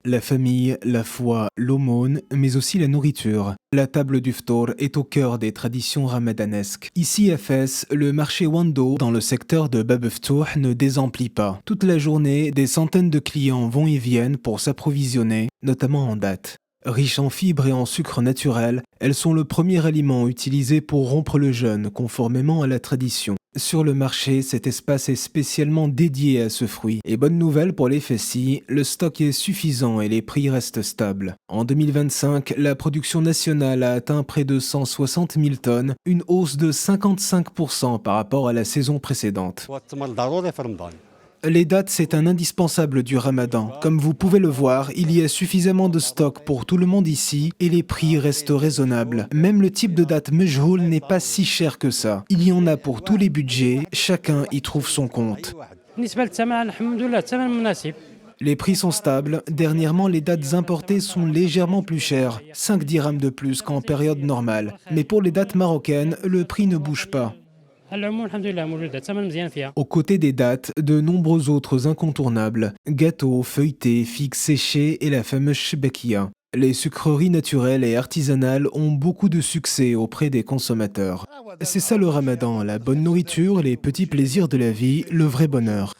La famille, la foi, l'aumône, mais aussi la nourriture. La table du ftour est au cœur des traditions ramadanesques. Ici à Fès, le marché Wando, dans le secteur de Bab Ftouh, ne désemplit pas. Toute la journée, des centaines de clients vont et viennent pour s'approvisionner, notamment en dattes. Riches en fibres et en sucre naturel, elles sont le premier aliment utilisé pour rompre le jeûne, conformément à la tradition. Sur le marché, cet espace est spécialement dédié à ce fruit. Et bonne nouvelle pour les Fessis, le stock est suffisant et les prix restent stables. En 2025, la production nationale a atteint près de 160 000 tonnes, une hausse de 55% par rapport à la saison précédente. Les dattes, c'est un indispensable du ramadan. Comme vous pouvez le voir, il y a suffisamment de stock pour tout le monde ici et les prix restent raisonnables. Même le type de date mejhoul n'est pas si cher que ça. Il y en a pour tous les budgets, chacun y trouve son compte. Les prix sont stables. Dernièrement, les dattes importées sont légèrement plus chères, 5 dirhams de plus qu'en période normale. Mais pour les dattes marocaines, le prix ne bouge pas. Aux côtés des dattes, de nombreux autres incontournables, gâteaux, feuilletés, figues séchées et la fameuse shbekia. Les sucreries naturelles et artisanales ont beaucoup de succès auprès des consommateurs. C'est ça le ramadan, la bonne nourriture, les petits plaisirs de la vie, le vrai bonheur.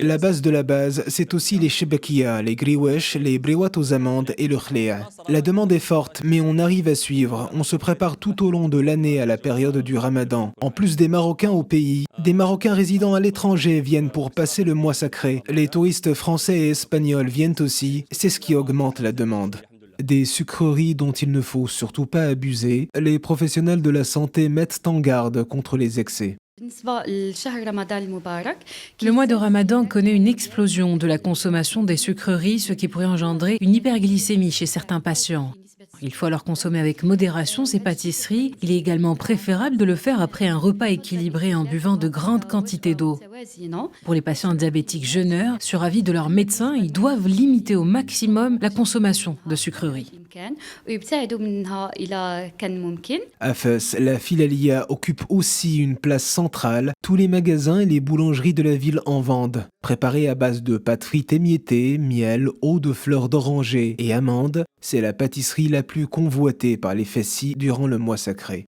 La base de la base, c'est aussi les shebakia, les griwesh, les briwat aux amandes et le khléa. La demande est forte, mais on arrive à suivre. On se prépare tout au long de l'année à la période du ramadan. En plus des Marocains au pays, des Marocains résidant à l'étranger viennent pour passer le mois sacré. Les touristes français et espagnols viennent aussi, c'est ce qui augmente la demande. Des sucreries dont il ne faut surtout pas abuser, les professionnels de la santé mettent en garde contre les excès. Le mois de Ramadan connaît une explosion de la consommation des sucreries, ce qui pourrait engendrer une hyperglycémie chez certains patients. Il faut alors consommer avec modération ces pâtisseries. Il est également préférable de le faire après un repas équilibré en buvant de grandes quantités d'eau. Pour les patients diabétiques jeûneurs, sur avis de leur médecin, ils doivent limiter au maximum la consommation de sucreries. À Fès, la Philalia occupe aussi une place centrale. Tous les magasins et les boulangeries de la ville en vendent. Préparée à base de pâtes frites émiettées, miel, eau de fleurs d'oranger et amandes, c'est la pâtisserie la plus convoitée par les Fessis durant le mois sacré.